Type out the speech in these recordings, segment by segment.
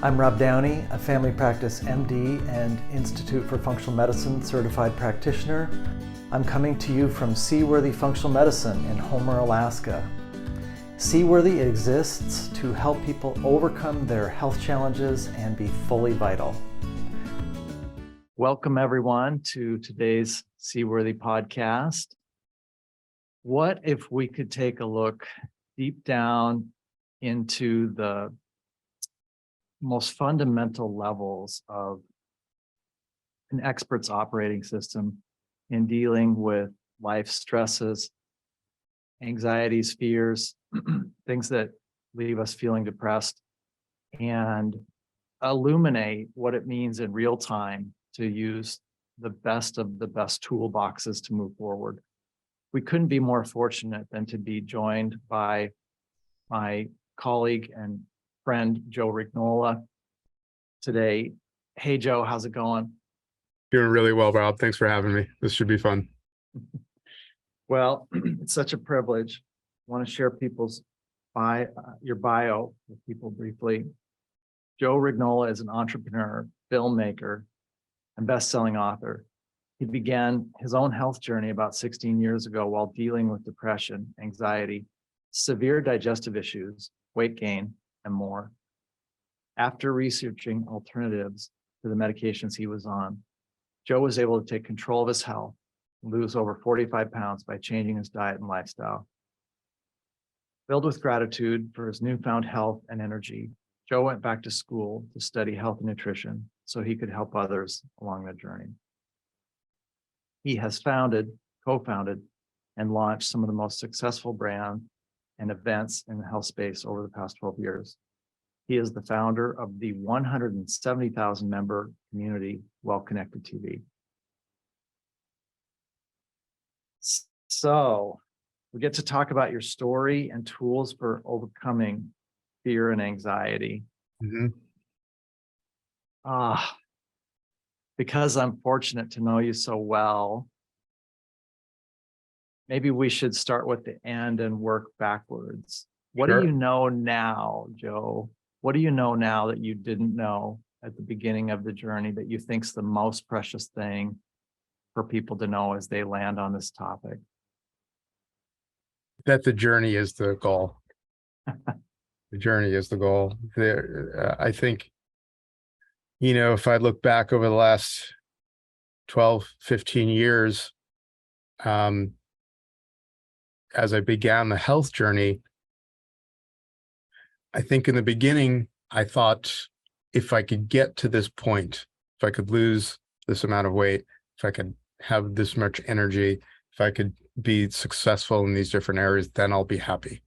I'm Rob Downey, a family practice MD and Institute for Functional Medicine certified practitioner. I'm coming to you from Seaworthy Functional Medicine in Homer, Alaska. Seaworthy exists to help people overcome their health challenges and be fully vital. Welcome everyone to today's Seaworthy podcast. What if we could take a look deep down into the most fundamental levels of an expert's operating system in dealing with life stresses, anxieties, fears, things that leave us feeling depressed, and illuminate what it means in real time to use the best of the best toolboxes to move forward. We couldn't be more fortunate than to be joined by my colleague and friend, Joe Rignola, today. Hey, Joe, how's it going? Doing really well, Rob. Thanks for having me. This should be fun. Well, it's such a privilege. I want to share your bio with people briefly. Joe Rignola is an entrepreneur, filmmaker, and best-selling author. He began his own health journey about 16 years ago while dealing with depression, anxiety, severe digestive issues, weight gain, and more. After researching alternatives to the medications he was on, Joe was able to take control of his health and lose over 45 pounds by changing his diet and lifestyle. Filled with gratitude for his newfound health and energy, Joe went back to school to study health and nutrition so he could help others along the journey. He has co-founded, and launched some of the most successful brands and events in the health space over the past 12 years. He is the founder of the 170,000 member community, Well Connected TV. So we get to talk about your story and tools for overcoming fear and anxiety. Because I'm fortunate to know you so well, maybe we should start with the end and work backwards. What Sure. do you know now, Joe? What do you know now that you didn't know at the beginning of the journey that you think's the most precious thing for people to know as they land on this topic? That the journey is the goal. The journey is the goal. I think, if I look back over the last 12, 15 years, as I began the health journey, I think in the beginning, I thought if I could get to this point, if I could lose this amount of weight, if I could have this much energy, if I could be successful in these different areas, then I'll be happy.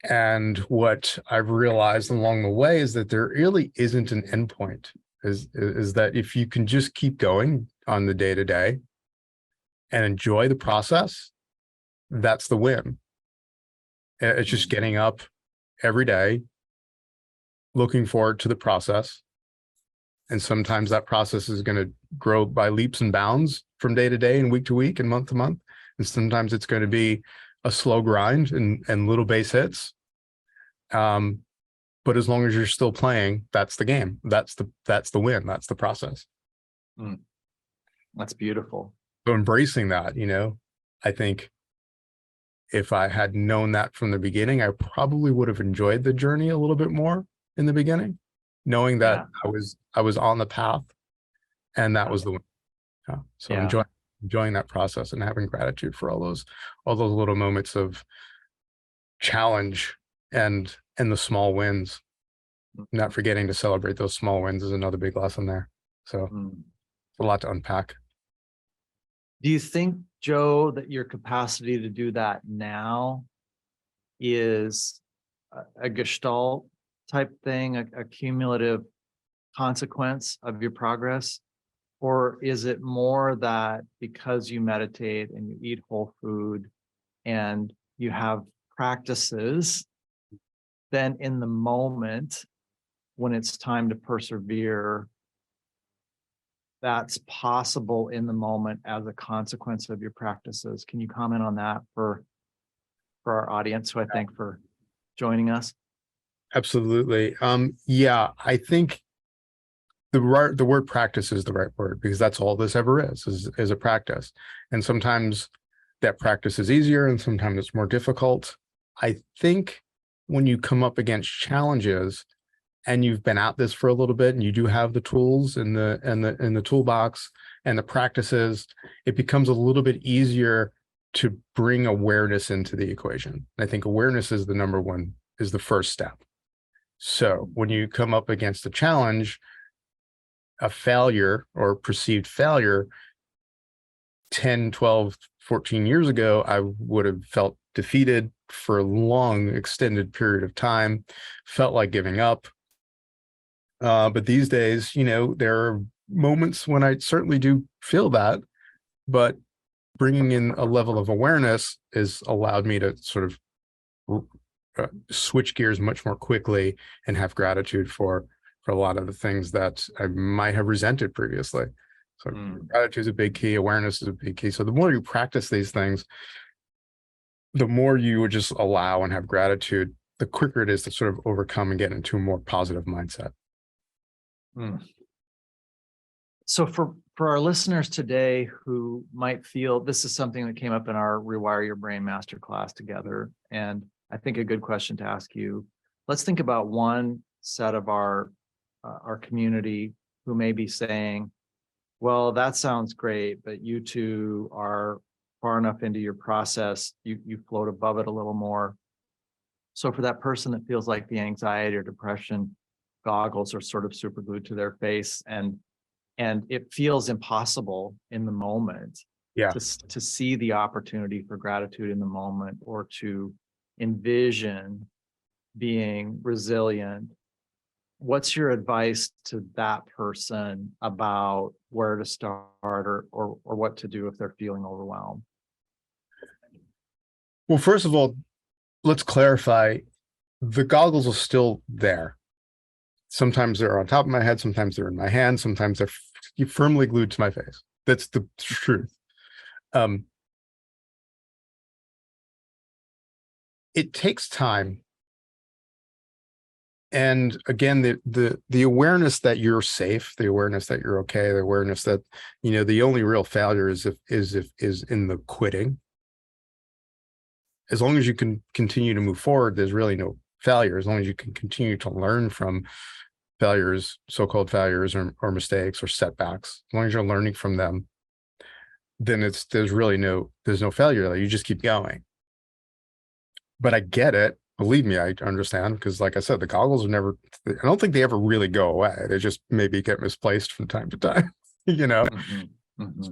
And what I've realized along the way is that there really isn't an endpoint, is that if you can just keep going on the day-to-day and enjoy the process, that's the win. It's just getting up every day, looking forward to the process. And sometimes that process is going to grow by leaps and bounds from day to day and week to week and month to month. And sometimes it's going to be a slow grind and little base hits. But as long as you're still playing, that's the game. That's the win. That's the process. That's beautiful. So embracing that, I think if I had known that from the beginning, I probably would have enjoyed the journey a little bit more in the beginning, knowing that I was on the path, and that was the win. So enjoying that process and having gratitude for all those little moments of challenge and the small wins. Not forgetting to celebrate those small wins is another big lesson there. So it's a lot to unpack. Do you think, Joe, that your capacity to do that now is a gestalt type thing, a cumulative consequence of your progress? Or is it more that because you meditate and you eat whole food and you have practices, then in the moment, when it's time to persevere, that's possible in the moment as a consequence of your practices? Can you comment on that for our audience, who I thank for joining us? Absolutely. Yeah, I think the word practice is the right word, because that's all this ever is a practice. And sometimes that practice is easier and sometimes it's more difficult. I think when you come up against challenges and you've been at this for a little bit and you do have the tools in the toolbox and the practices, it becomes a little bit easier to bring awareness into the equation. I think awareness is the first step. So when you come up against a challenge, a failure or perceived failure 10, 12, 14 years ago, I would have felt defeated for a long extended period of time, felt like giving up. But these days, there are moments when I certainly do feel that, but bringing in a level of awareness has allowed me to sort of switch gears much more quickly and have gratitude for a lot of the things that I might have resented previously. So gratitude is a big key. Awareness is a big key. So the more you practice these things, the more you would just allow and have gratitude, the quicker it is to sort of overcome and get into a more positive mindset. So for our listeners today who might feel this is something that came up in our Rewire Your Brain masterclass together, and I think a good question to ask you, let's think about one set of our community who may be saying, well, that sounds great, but you two are far enough into your process, you float above it a little more. So for that person that feels like the anxiety or depression goggles are sort of super glued to their face, and it feels impossible in the moment to see the opportunity for gratitude in the moment, or to envision being resilient. What's your advice to that person about where to start or what to do if they're feeling overwhelmed? Well, first of all, let's clarify, the goggles are still there. Sometimes they're on top of my head, sometimes they're in my hand, sometimes they're firmly glued to my face. That's the truth. It takes time. And again, the awareness that you're safe, the awareness that you're okay, the awareness that, the only real failure is in the quitting. As long as you can continue to move forward, there's really no failure. As long as you can continue to learn from failures, so-called failures or mistakes or setbacks, as long as you're learning from them, then there's no failure there. You just keep going. But I get it. Believe me, I understand, because like I said, the goggles I don't think they ever really go away. They just maybe get misplaced from time to time,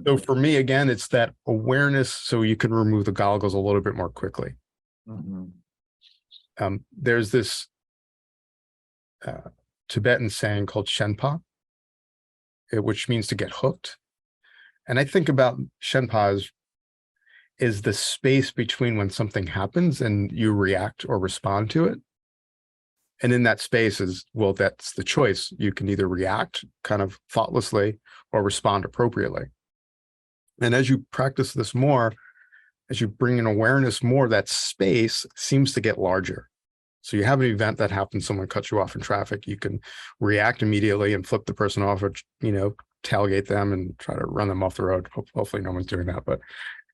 So for me, again, it's that awareness so you can remove the goggles a little bit more quickly. There's this Tibetan saying called Shenpa, which means to get hooked. And I think about Shenpa is the space between when something happens and you react or respond to it. And in that space that's the choice. You can either react kind of thoughtlessly or respond appropriately. And as you practice this more, as you bring in awareness more, that space seems to get larger. So you have an event that happens, someone cuts you off in traffic, you can react immediately and flip the person off, or, tailgate them and try to run them off the road. Hopefully no one's doing that, but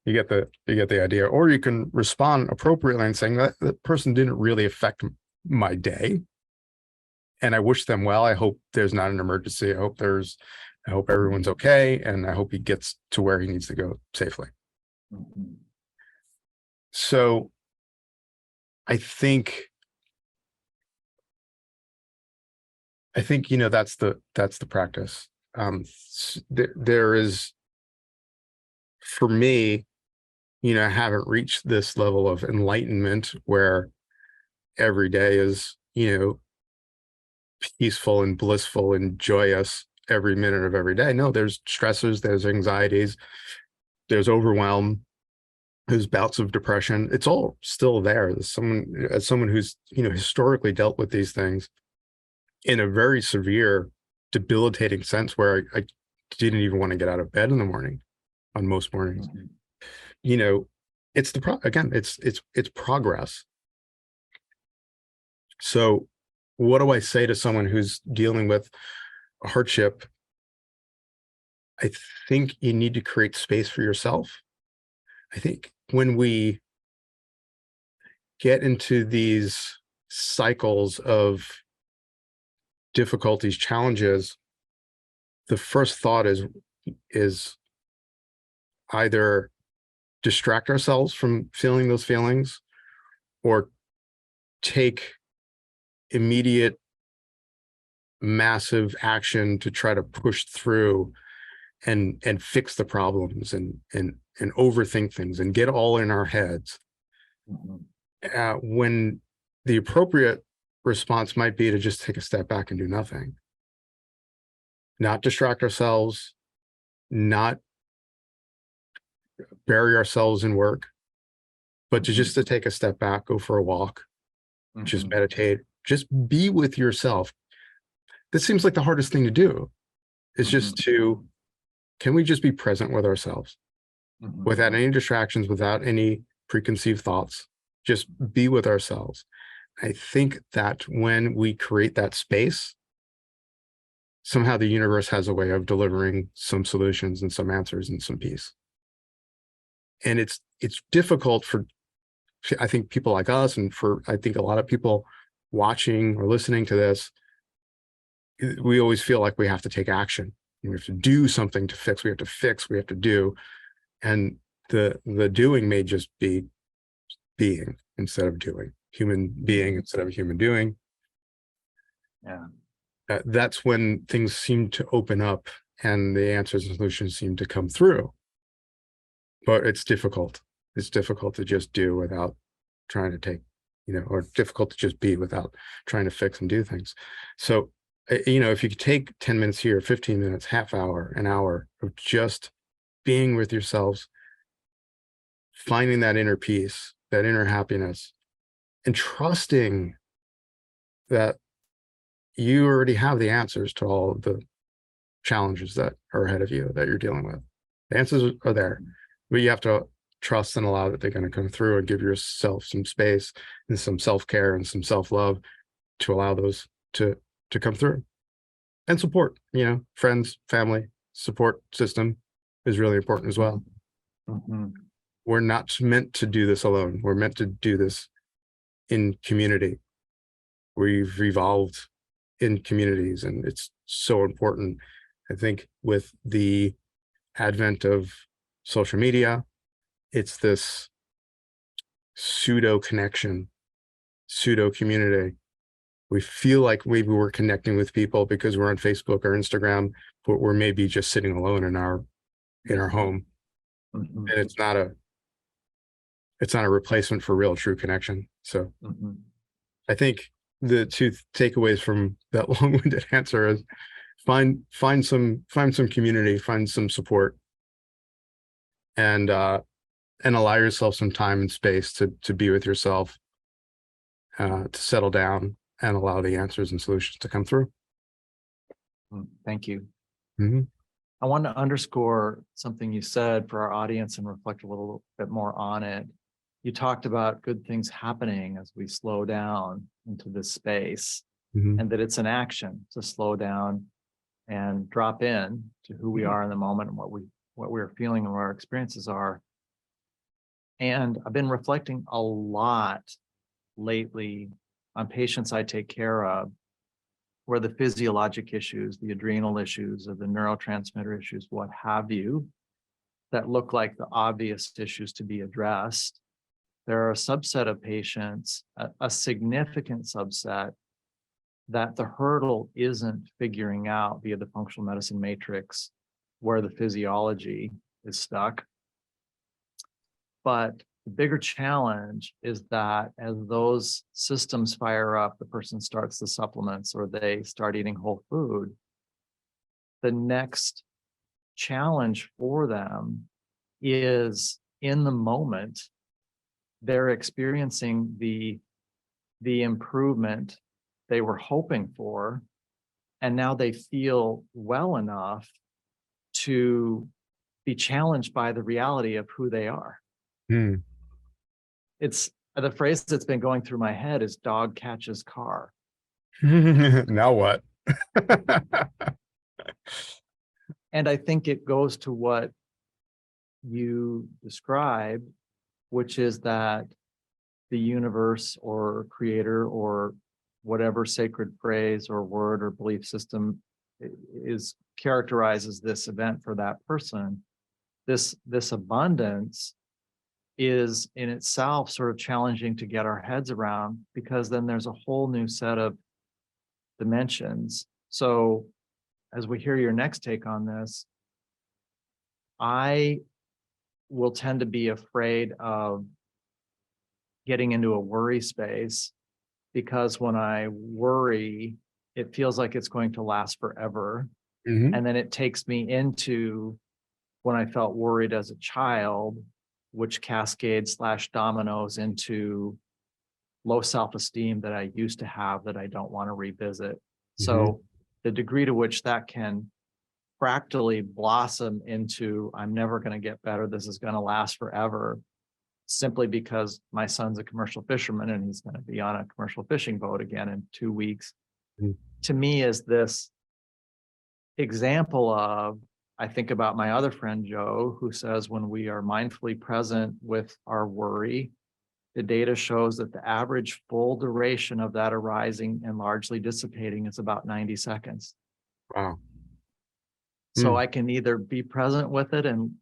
you get the idea. Or you can respond appropriately and saying that person didn't really affect my day, and I wish them well. I hope there's not an emergency. I hope everyone's okay, and I hope he gets to where he needs to go safely. So I think that's the practice. There is, for me, I haven't reached this level of enlightenment where every day is, peaceful and blissful and joyous every minute of every day. No, there's stressors, there's anxieties, there's overwhelm, there's bouts of depression. It's all still there. As someone who's, historically dealt with these things in a very severe, debilitating sense, where I didn't even want to get out of bed in the morning on most mornings. It's it's progress. So what do I say to someone who's dealing with a hardship? I think you need to create space for yourself. I think when we get into these cycles of difficulties, challenges, the first thought is either distract ourselves from feeling those feelings or take immediate massive action to try to push through and fix the problems and overthink things and get all in our heads. When the appropriate response might be to just take a step back and do nothing, not distract ourselves, not bury ourselves in work, but to take a step back, go for a walk, just meditate, just be with yourself. This seems like the hardest thing to do, is just can we just be present with ourselves without any distractions, without any preconceived thoughts, just be with ourselves. I think that when we create that space, somehow the universe has a way of delivering some solutions and some answers and some peace. And it's difficult for, I think, people like us, and for, I think, a lot of people watching or listening to this. We always feel like we have to take action. We have to do something to fix. We have to fix. We have to do. And the doing may just be being instead of doing. Human being instead of human doing. Yeah. That's when things seem to open up and the answers and solutions seem to come through. But it's difficult. It's difficult to just do without trying to take, or difficult to just be without trying to fix and do things. So, if you could take 10 minutes here, 15 minutes, half hour, an hour of just being with yourselves, finding that inner peace, that inner happiness, and trusting that you already have the answers to all of the challenges that are ahead of you that you're dealing with. The answers are there, but you have to trust and allow that they're going to come through, and give yourself some space and some self-care and some self-love to allow those to come through. And support, friends, family, support system is really important as well. We're not meant to do this alone. We're meant to do this in community. We've evolved in communities, and it's so important. I think with the advent of social media, it's this pseudo connection, pseudo community. We feel like maybe we're connecting with people because we're on Facebook or Instagram, but we're maybe just sitting alone in our home. And it's not a replacement for real true connection. So I think the two takeaways from that long-winded answer is find some community, find some support, and allow yourself some time and space to be with yourself, to settle down and allow the answers and solutions to come through. Thank you. I want to underscore something you said for our audience and reflect a little bit more on it. You talked about good things happening as we slow down into this space, and that it's an action to slow down and drop in to who we are in the moment and what we're feeling and what our experiences are. And I've been reflecting a lot lately on patients I take care of, where the physiologic issues, the adrenal issues, or the neurotransmitter issues, what have you, that look like the obvious issues to be addressed. There are a subset of patients, a significant subset, that the hurdle isn't figuring out via the functional medicine matrix where the physiology is stuck. But the bigger challenge is that as those systems fire up, the person starts the supplements or they start eating whole food, the next challenge for them is, in the moment, they're experiencing the improvement they were hoping for, and now they feel well enough to be challenged by the reality of who they are. It's the phrase that's been going through my head is dog catches car. Now what? And I think it goes to what you described, which is that the universe or creator or whatever sacred phrase or word or belief system is characterizes this event for that person. This abundance is in itself sort of challenging to get our heads around, because then there's a whole new set of dimensions. So as we hear your next take on this, I will tend to be afraid of getting into a worry space, because when I worry, it feels like it's going to last forever. Mhm. And then it takes me into when I felt worried as a child, which cascades / dominoes into low self-esteem that I used to have that I don't want to revisit. So the degree to which that can fractally blossom into, I'm never going to get better, this is going to last forever, simply because my son's a commercial fisherman and he's going to be on a commercial fishing boat again in 2 weeks, Mhm. to me is this example of, I think about my other friend, Joe, who says when we are mindfully present with our worry, the data shows that the average full duration of that arising and largely dissipating is about 90 seconds. Wow. So I can either be present with it and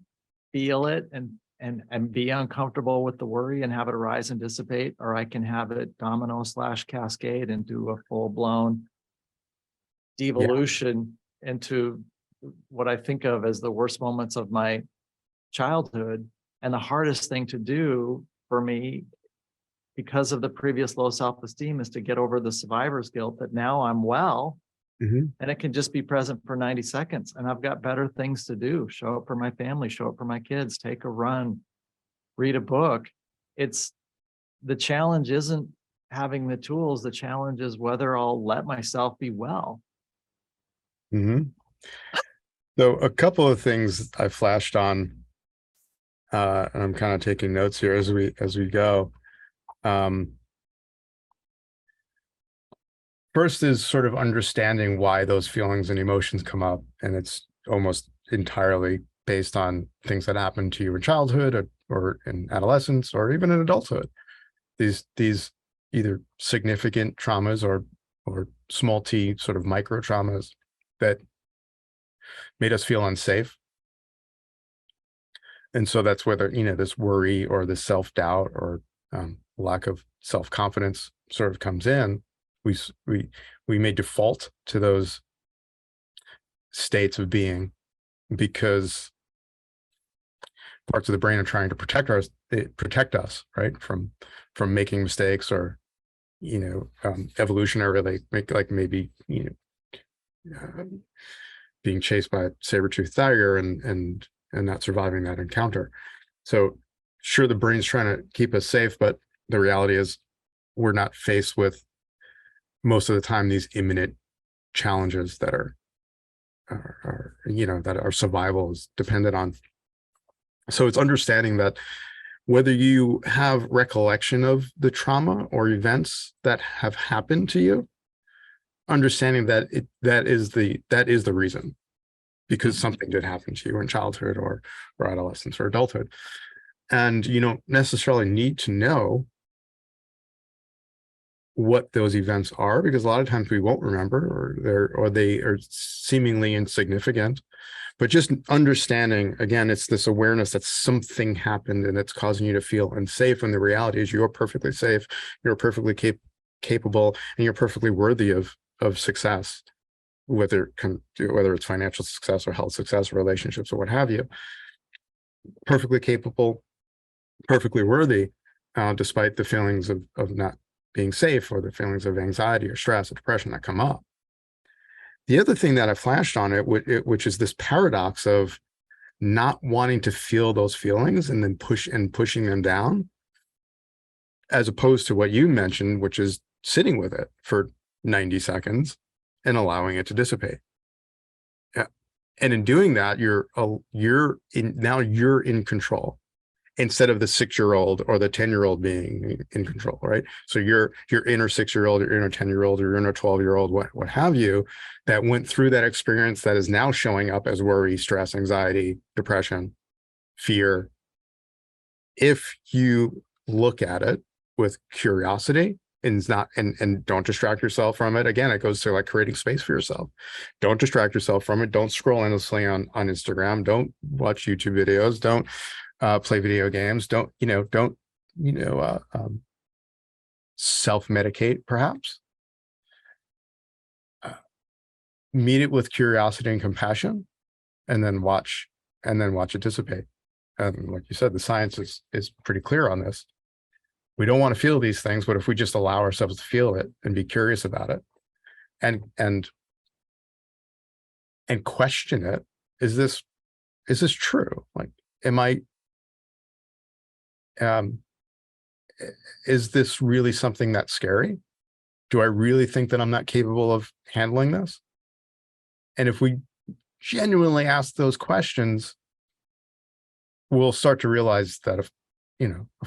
feel it and be uncomfortable with the worry and have it arise and dissipate, or I can have it domino / cascade and do a full blown devolution into what I think of as the worst moments of my childhood. And the hardest thing to do for me, because of the previous low self-esteem, is to get over the survivor's guilt that now I'm well, Mhm. and it can just be present for 90 seconds. And I've got better things to do. Show up for my family, show up for my kids, take a run, read a book. It's the challenge isn't having the tools. The challenge is whether I'll let myself be well. Mhm. So a couple of things I flashed on, and I'm kind of taking notes here as we go. First is sort of understanding why those feelings and emotions come up, and it's almost entirely based on things that happened to you in childhood or in adolescence or even in adulthood. These either significant traumas or small t sort of micro traumas that made us feel unsafe. And so that's whether, this worry or this self-doubt or lack of self-confidence sort of comes in. We, we may default to those states of being because parts of the brain are trying to protect us, right? From making mistakes or, evolutionarily, like maybe, being chased by a saber-toothed tiger and not surviving that encounter. So sure, the brain's trying to keep us safe, but the reality is we're not faced with most of the time these imminent challenges that are that our survival is dependent on. So it's understanding that whether you have recollection of the trauma or events that have happened to you, understanding that that is the reason, because something did happen to you in childhood or adolescence or adulthood. And you don't necessarily need to know what those events are, because a lot of times we won't remember, or they are seemingly insignificant. But just understanding, again, it's this awareness that something happened and it's causing you to feel unsafe. And the reality is you're perfectly safe, you're perfectly capable, and you're perfectly worthy of success, whether it's financial success or health success or relationships or what have you. Perfectly capable, perfectly worthy, despite the feelings of not being safe or the feelings of anxiety or stress or depression that come up. The other thing that I flashed on it, which is this paradox of not wanting to feel those feelings and then pushing them down, as opposed to what you mentioned, which is sitting with it for 90 seconds and allowing it to dissipate. Yeah. And in doing that, you're in control. instead of the 6-year-old or the 10-year-old being in control, right? So your inner 6-year-old, your inner 10-year-old, your inner 12-year-old, what have you, that went through that experience that is now showing up as worry, stress, anxiety, depression, fear. If you look at it with curiosity and not and don't distract yourself from it. Again, it goes to like creating space for yourself. Don't distract yourself from it. Don't scroll endlessly on Instagram. Don't watch YouTube videos. Don't play video games. Don't self-medicate, perhaps. Meet it with curiosity and compassion, and then watch it dissipate. And like you said, the science is pretty clear on this. We don't want to feel these things, but if we just allow ourselves to feel it and be curious about it and question it, is this true? Like, is this really something that's scary? Do I really think that I'm not capable of handling this? And if we genuinely ask those questions, we'll start to realize that, of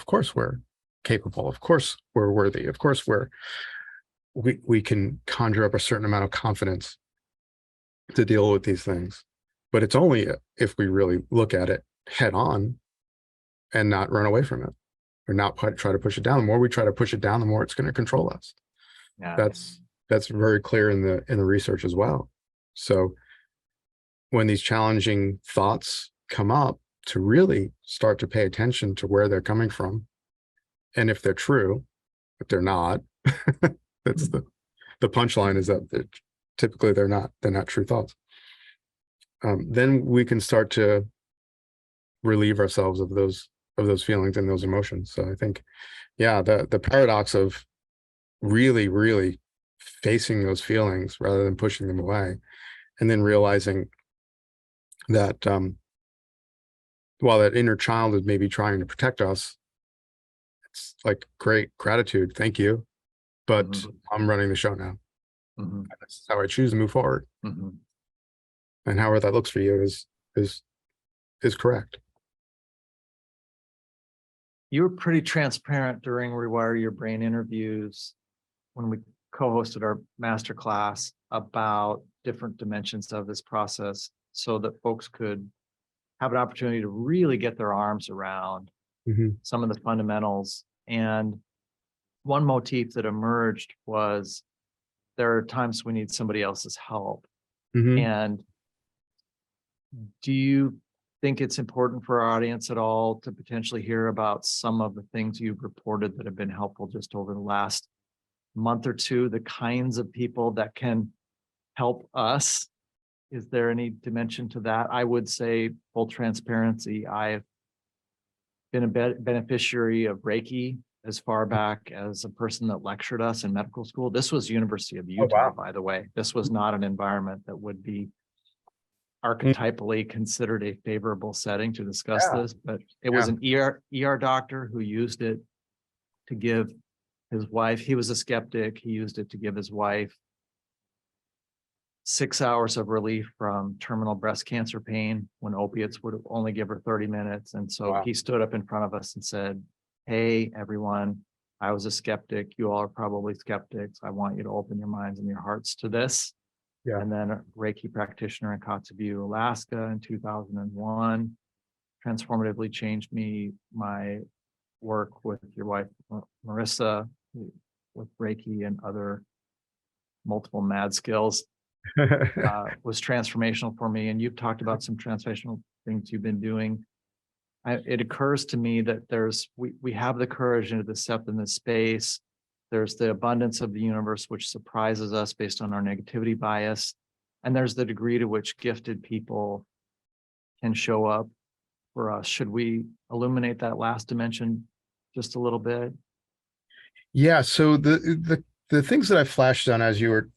course we're capable. Of course we're worthy. Of course we can conjure up a certain amount of confidence to deal with these things. But it's only if we really look at it head on and not run away from it or not try to push it down. The more we try to push it down, the more it's going to control us. Yeah. That's very clear in the research as well. So when these challenging thoughts come up, to really start to pay attention to where they're coming from, and if they're true, if they're not, that's the punchline, is that typically they're not true thoughts. Then we can start to relieve ourselves of those feelings and those emotions. So I think, yeah, the paradox of really, really facing those feelings rather than pushing them away, and then realizing that while that inner child is maybe trying to protect us, it's like, great, gratitude, thank you, but I'm running the show now. That's how I choose to move forward. And however that looks for you is correct. You were pretty transparent during Rewire Your Brain interviews when we co-hosted our masterclass about different dimensions of this process, so that folks could have an opportunity to really get their arms around some of the fundamentals. And one motif that emerged was, there are times we need somebody else's help. And do you think it's important for our audience at all to potentially hear about some of the things you've reported that have been helpful just over the last month or two, the kinds of people that can help us? Is there any dimension to that? I would say, full transparency, I've been a beneficiary of Reiki as far back as a person that lectured us in medical school. This was University of Utah, by the way. This was not an environment that would be archetypally considered a favorable setting to discuss this, but it was an ER doctor who used it to give his wife, he was a skeptic, he used it to give his wife 6 hours of relief from terminal breast cancer pain, when opiates would only give her 30 minutes. And so he stood up in front of us and said, hey, everyone, I was a skeptic. You all are probably skeptics. I want you to open your minds and your hearts to this. And then a Reiki practitioner in Kotzebue, Alaska in 2001, transformatively changed my work with your wife, Marissa, with Reiki and other multiple mad skills. Was transformational for me. And you've talked about some transformational things you've been doing. It occurs to me that we have the courage to step in this space. There's the abundance of the universe, which surprises us based on our negativity bias. And there's the degree to which gifted people can show up for us. Should we illuminate that last dimension just a little bit? Yeah. So the things that I flashed on as you were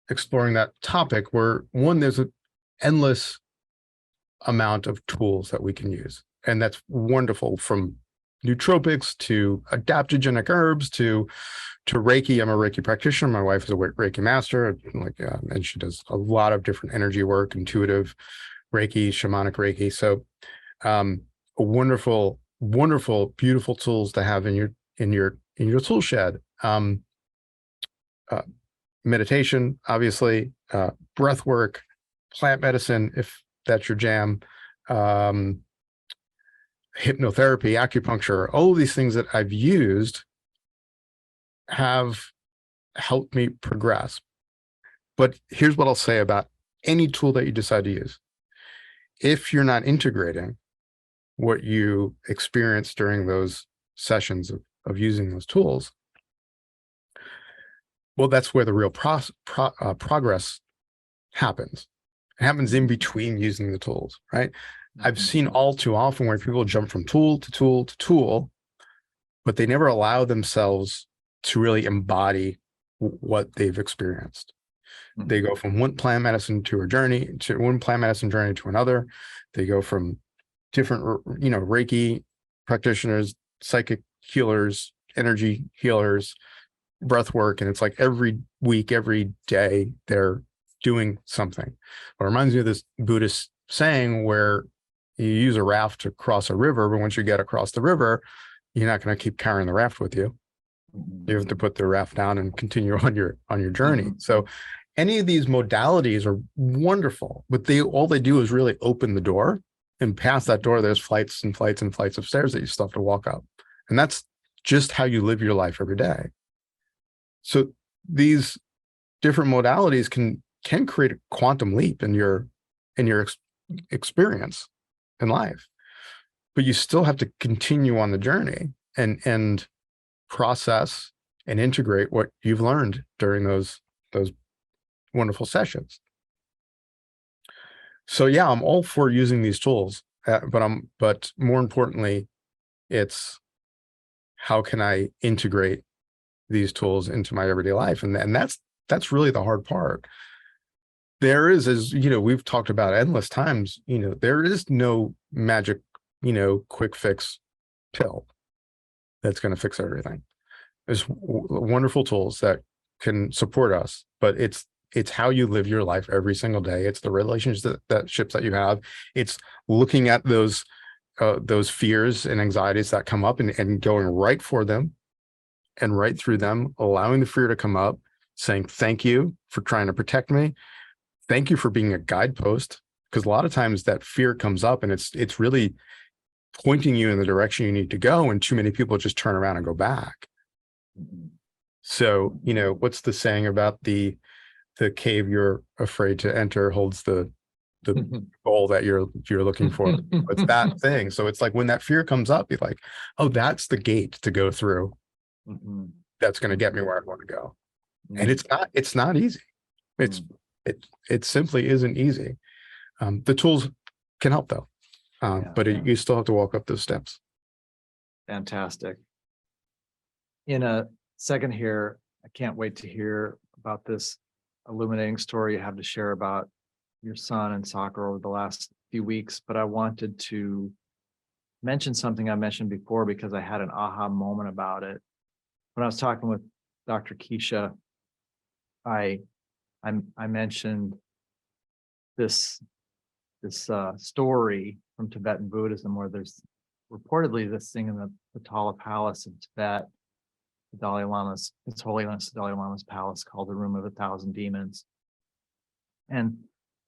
exploring that topic were, one, there's an endless amount of tools that we can use. And that's wonderful, from nootropics to adaptogenic herbs to Reiki. I'm a Reiki practitioner. My wife is a Reiki master, and she does a lot of different energy work, intuitive Reiki, shamanic Reiki. So a wonderful wonderful, beautiful tools to have in your tool shed. Meditation, obviously, breath work, plant medicine, if that's your jam, hypnotherapy, acupuncture, all of these things that I've used have helped me progress. But here's what I'll say about any tool that you decide to use. If you're not integrating what you experience during those sessions of using those tools, well, that's where the real progress happens. It happens in between using the tools, right? I've seen all too often where people jump from tool to tool to tool, but they never allow themselves to really embody what they've experienced. They go from one plant medicine to one plant medicine journey to another. They go from different, Reiki practitioners, psychic healers, energy healers, breath work. And it's like every week, every day, they're doing something. It reminds me of this Buddhist saying where you use a raft to cross a river, but once you get across the river, you're not going to keep carrying the raft with you. You have to put the raft down and continue on your journey. So any of these modalities are wonderful, but all they do is really open the door, and past that door, there's flights and flights and flights of stairs that you still have to walk up. And that's just how you live your life every day. So these different modalities can create a quantum leap in your experience in life, but you still have to continue on the journey and process and integrate what you've learned during those wonderful sessions. So yeah, I'm all for using these tools, but more importantly, it's how can I integrate these tools into my everyday life? And that's really the hard part. There is, as we've talked about endless times, there is no magic, quick fix pill that's going to fix everything. There's wonderful tools that can support us, but it's how you live your life every single day. It's the relationships that you have. It's looking at those fears and anxieties that come up and going right for them and right through them, allowing the fear to come up, saying, thank you for trying to protect me. Thank you for being a guidepost. Because a lot of times that fear comes up and it's really pointing you in the direction you need to go. And too many people just turn around and go back. So, what's the saying about the cave you're afraid to enter holds the goal that you're looking for? It's that thing. So it's like when that fear comes up, you're like, oh, that's the gate to go through. That's going to get me where I want to go. And it's not easy. It simply isn't easy. The tools can help though. But you still have to walk up those steps. Fantastic. In a second here, I can't wait to hear about this illuminating story you have to share about your son and soccer over the last few weeks. But I wanted to mention something I mentioned before because I had an aha moment about it. When I was talking with Dr. Keisha, I mentioned this story from Tibetan Buddhism where there's reportedly this thing in the Potala Palace in Tibet, His Holiness the Dalai Lama's palace, called the Room of 1,000 Demons. And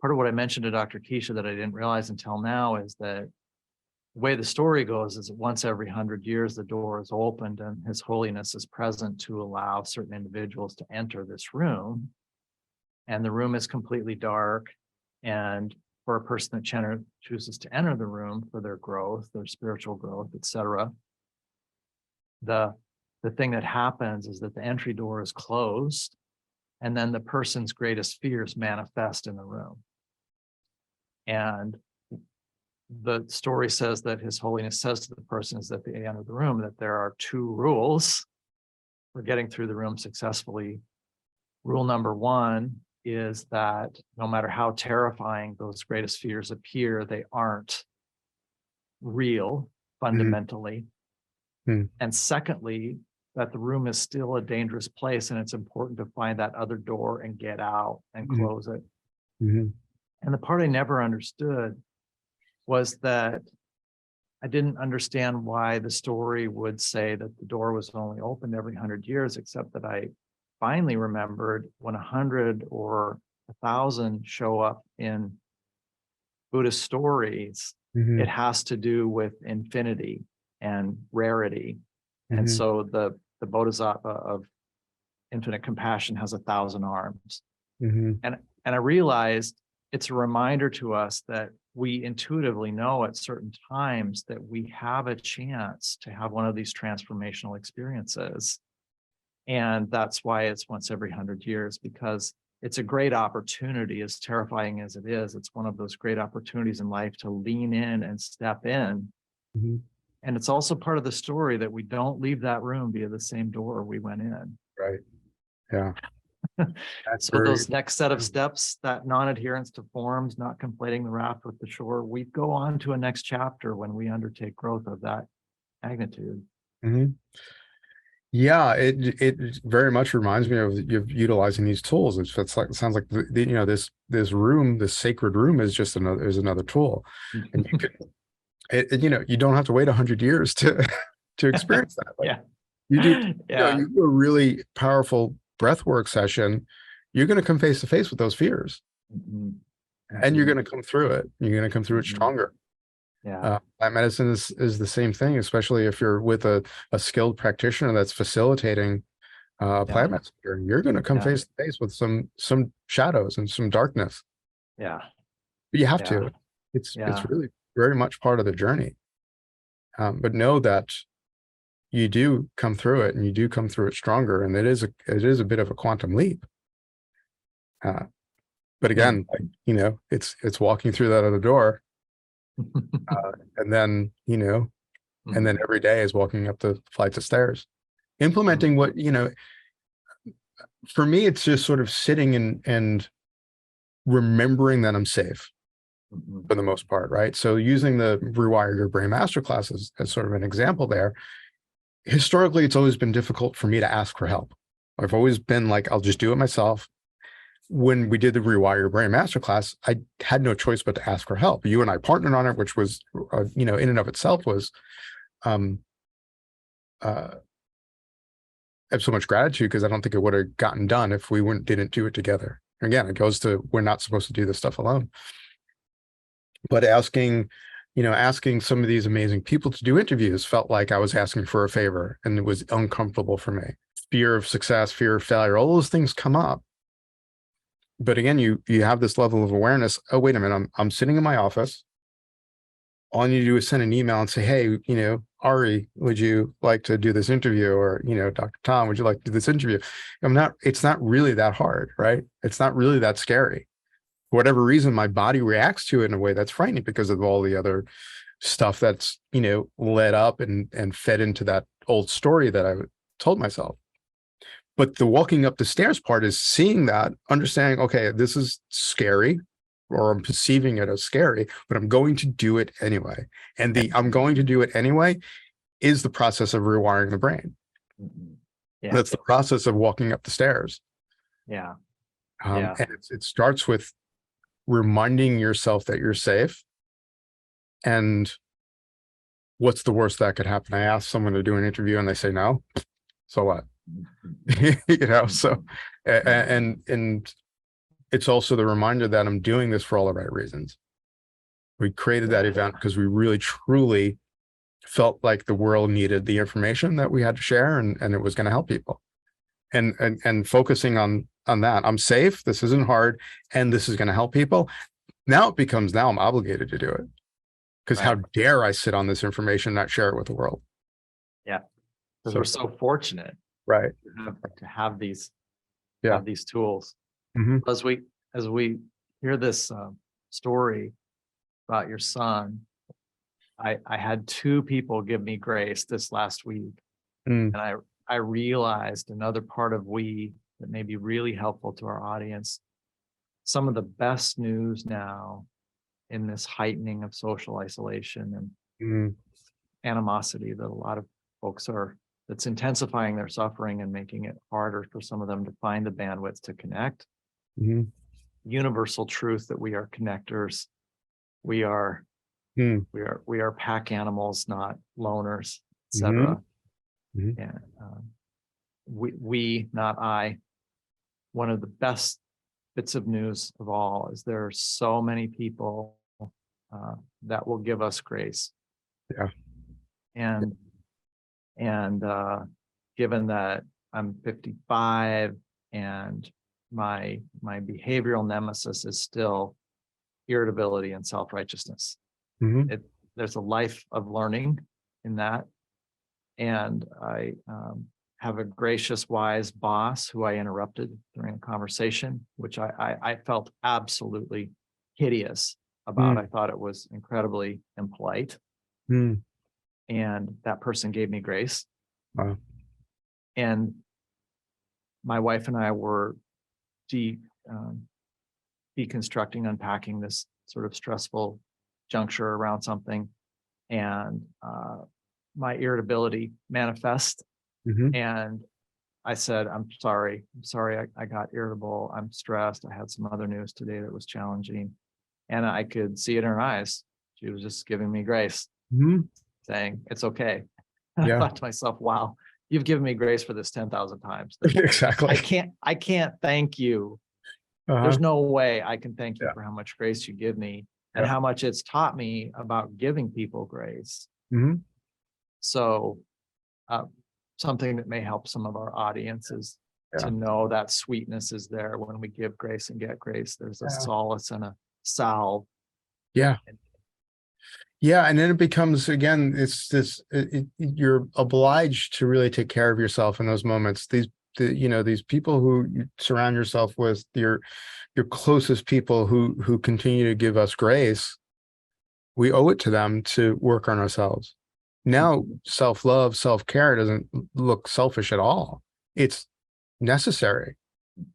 part of what I mentioned to Dr. Keisha that I didn't realize until now is that the way the story goes is that once every 100 years, the door is opened and His Holiness is present to allow certain individuals to enter this room. And the room is completely dark. And for a person that chooses to enter the room for their growth, their spiritual growth, etc., the thing that happens is that the entry door is closed, and then the person's greatest fears manifest in the room. And the story says that His Holiness says to the person as that they enter the room that there are 2 rules for getting through the room successfully. Rule number 1 is that no matter how terrifying those greatest fears appear, they aren't real fundamentally. And secondly, that the room is still a dangerous place and it's important to find that other door and get out and close it. And the part I never understood was that I didn't understand why the story would say that the door was only opened every 100 years, except that I finally remembered when 100 or 1,000 show up in Buddhist stories, Mhm, it has to do with infinity and rarity. And mhm, so the Bodhisattva of infinite compassion has 1,000 arms. mhm. And I realized it's a reminder to us that we intuitively know at certain times that we have a chance to have one of these transformational experiences. And that's why it's once every 100 years, because it's a great opportunity, as terrifying as it is. It's one of those great opportunities in life to lean in and step in. Mhm. And it's also part of the story that we don't leave that room via the same door we went in. Right. Yeah. That's So very. those next set of steps, that non-adherence to forms, not conflating the raft with the shore, we go on to a next chapter when we undertake growth of that magnitude. Mhm. Yeah, it very much reminds me of utilizing these tools. It's like, it sounds like this room, this sacred room is just another tool, and you can you don't have to wait 100 years to to experience that. Like Yeah. you do, Yeah. you do a really powerful breathwork session, you're going to come face to face with those fears, Mhm. and you're Mhm. going to come through it. You're going to come through it Mhm. stronger. Yeah. Plant medicine is the same thing, especially if you're with a skilled practitioner that's facilitating Yeah. plant medicine care. You're going to come Yeah. face to face with some shadows and some darkness. Yeah. But you have Yeah. to. It's Yeah. really very much part of the journey. But know that you do come through it, and you do come through it stronger. And it is a bit of a quantum leap. Uh, but Hmm. again, like, it's walking through that other door, and then and then Mhm. every day is walking up the flights of stairs, Mhm. implementing what for me, it's just sort of sitting and remembering that I'm safe Mhm. for the most part, right? So using the Rewire Your Brain Masterclass as sort of an example there, historically, it's always been difficult for me to ask for help. I've always been like, I'll just do it myself. When we did the Rewire Your Brain Masterclass, I had no choice but to ask for help. You and I partnered on it, which was, in and of itself was, um, uh, I have so much gratitude, because I don't think it would have gotten done if we didn't do it together. Again, it goes to, we're not supposed to do this stuff alone. But asking some of these amazing people to do interviews felt like I was asking for a favor, and it was uncomfortable for me. Fear of success, fear of failure, all those things come up. But again, you have this level of awareness. Oh, wait a minute, I'm sitting in my office. All I need to do is send an email and say, hey, Ari, would you like to do this interview? Or, Dr. Tom, would you like to do this interview? It's not really that hard, right? It's not really that scary. For whatever reason, my body reacts to it in a way that's frightening because of all the other stuff that's, led up and fed into that old story that I told myself. But the walking up the stairs part is seeing that, understanding, okay, this is scary, or I'm perceiving it as scary, but I'm going to do it anyway. And the I'm going to do it anyway is the process of rewiring the brain. Mhm. Yeah. That's the process of walking up the stairs. Yeah. And Yeah. it starts with reminding yourself that you're safe. And what's the worst that could happen? I ask someone to do an interview and they say no. So what? So, and it's also the reminder that I'm doing this for all the right reasons. We created that event because we really truly felt like the world needed the information that we had to share, and it was going to help people. And focusing on that, I'm safe, this isn't hard, and this is going to help people. Now I'm obligated to do it, because how Right. dare I sit on this information, not share it with the world? Yeah. Because So we're so fortunate right. to have Yeah. these tools. Hmm. As we hear this story about your son, I had two people give me grace this last week, Mm, and I realized another part of we that may be really helpful to our audience. Some of the best news now in this heightening of social isolation and mm, animosity that a lot of folks are, that's intensifying their suffering and making it harder for some of them to find the bandwidth to connect. mm, Universal truth that we are connectors. We are Mm. We are pack animals, not loners, Mhm. etc. Mhm. And we, not I. One of the best bits of news of all is there are so many people that will give us grace. Yeah. And given that I'm 55 and my behavioral nemesis is still irritability and self-righteousness. Mhm. There's a life of learning in that. And I have a gracious, wise boss who I interrupted during a conversation, which I felt absolutely hideous about. Mm. I thought it was incredibly impolite. Mm. And that person gave me grace. Wow. And my wife and I were deconstructing, unpacking this sort of stressful juncture around something. And my irritability manifest. Mhm. And I said, I'm sorry. I got irritable. I'm stressed. I had some other news today that was challenging. And I could see it in her eyes. She was just giving me grace, Mhm. saying, it's okay. And I Yeah. thought to myself, wow, you've given me grace for this 10,000 times. Exactly. I can't thank you. Uh-huh. There's no way I can thank you Yeah. for how much grace you give me and Yeah. how much it's taught me about giving people grace. Mhm. So something that may help some of our audiences Yeah. to know that sweetness is there when we give grace and get grace. There's a Yeah. solace and a salve. Yeah. Yeah. And then it becomes, again, it's this, you're obliged to really take care of yourself in those moments. These people who you surround yourself with, your closest people who continue to give us grace, we owe it to them to work on ourselves. Now, self-love, self-care doesn't look selfish at all. It's necessary.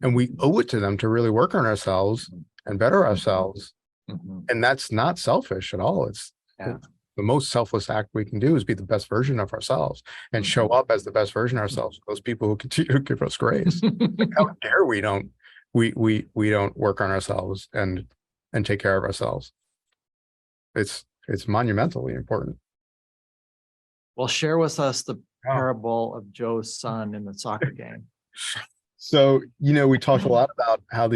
And we owe it to them to really work on ourselves and better ourselves. Mhm. And that's not selfish at all. Yeah. The most selfless act we can do is be the best version of ourselves and show up as the best version of ourselves. Those people who continue to give us grace. Like, how dare we don't work on ourselves and take care of ourselves. It's monumentally important. Well, share with us the Oh. parable of Joe's son in the soccer game. So, we talked a lot about how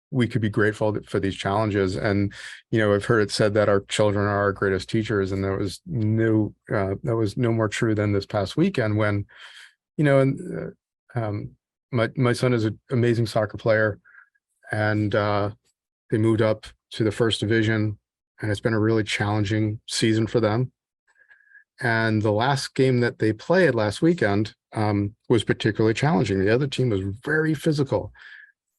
we could be grateful for these challenges. And, I've heard it said that our children are our greatest teachers. And that was no more true than this past weekend when, my son is an amazing soccer player, and they moved up to the first division, and it's been a really challenging season for them. And the last game that they played last weekend was particularly challenging. The other team was very physical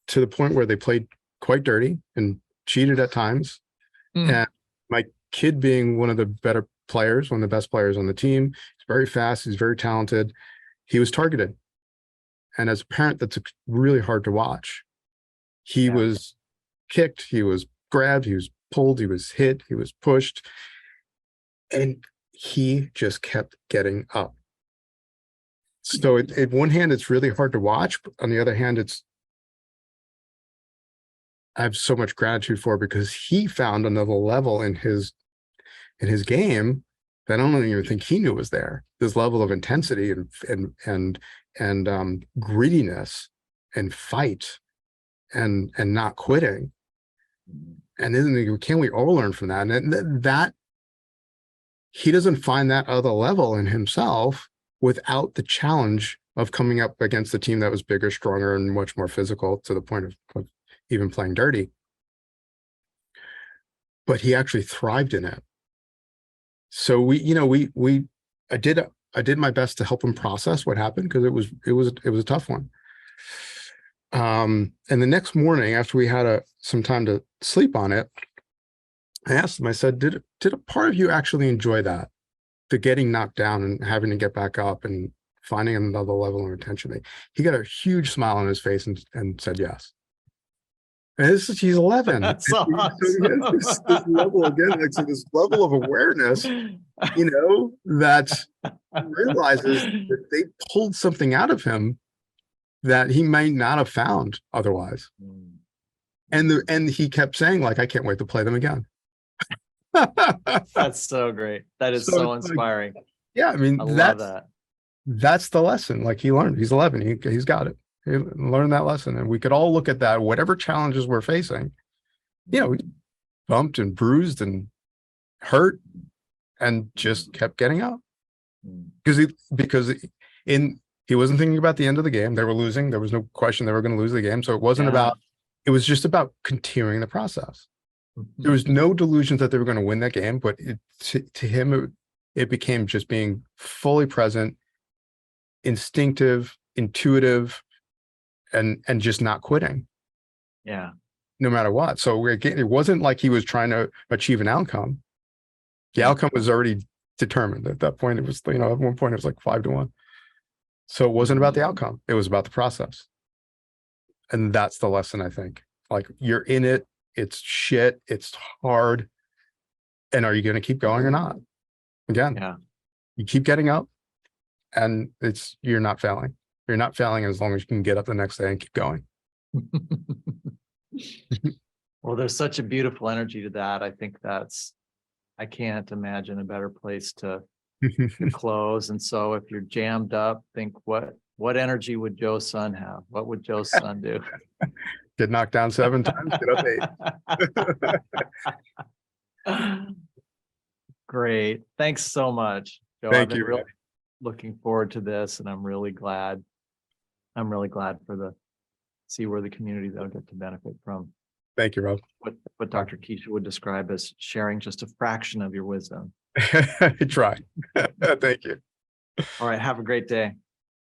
to the point where they played quite dirty and cheated at times. And my kid, being one of the better players, one of the best players on the team, he's very fast, he's very talented. He was targeted. And as a parent, that's really hard to watch. He was kicked, he was grabbed, he was pulled, he was hit, he was pushed. And he just kept getting up. So at one hand, it's really hard to watch. But on the other hand, I have so much gratitude for, because he found another level in his game that I don't even think he knew was there. This level of intensity and grittiness and fight and not quitting. And then can we all learn from that? And that he doesn't find that other level in himself without the challenge of coming up against a team that was bigger, stronger, and much more physical, to the point of even playing dirty. But he actually thrived in it. So I did my best to help him process what happened, because it was a tough one. And the next morning, after we had some time to sleep on it, I asked him, I said, did a part of you actually enjoy that? The getting knocked down and having to get back up and finding another level of intensity. He got a huge smile on his face and said yes. And he's 11. That's So awesome. he has this level, again, like, so this level of awareness, that realizes that they pulled something out of him that he might not have found otherwise. And he kept saying, like, I can't wait to play them again. That's so great. That is So so it's like, inspiring. yeah, I mean, I love that. that's the lesson. Like he learned, he's 11, he's got it. He learned that lesson. And we could all look at that, whatever challenges we're facing, you know, bumped and bruised and hurt and just kept getting up Mm. he wasn't thinking about the end of the game. They were losing. There was no question they were going to lose the game. So it wasn't Yeah. it was just about continuing the process. There was no delusions that they were going to win that game, but to him, it became just being fully present, instinctive, intuitive, and just not quitting. Yeah. No matter what. So again, it wasn't like he was trying to achieve an outcome. The outcome was already determined at that point. It was, at one point it was like 5-1. So it wasn't about the outcome. It was about the process. And that's the lesson, I think. Like you're in it. It's shit. It's hard. And are you going to keep going or not? Again, Yeah. you keep getting up and you're not failing. You're not failing as long as you can get up the next day and keep going. Well, there's such a beautiful energy to that. I think I can't imagine a better place to close. And so if you're jammed up, think what energy would Joe's son have? What would Joe's son do? Get knocked down 7 times, get up 8. Great. Thanks so much, Joe. Thank I've been you. really looking forward to this, and I'm really glad see where the community that'll get to benefit from Thank you, Rob. what Dr. Keisha would describe as sharing just a fraction of your wisdom. I try. Thank you. All right. Have a great day.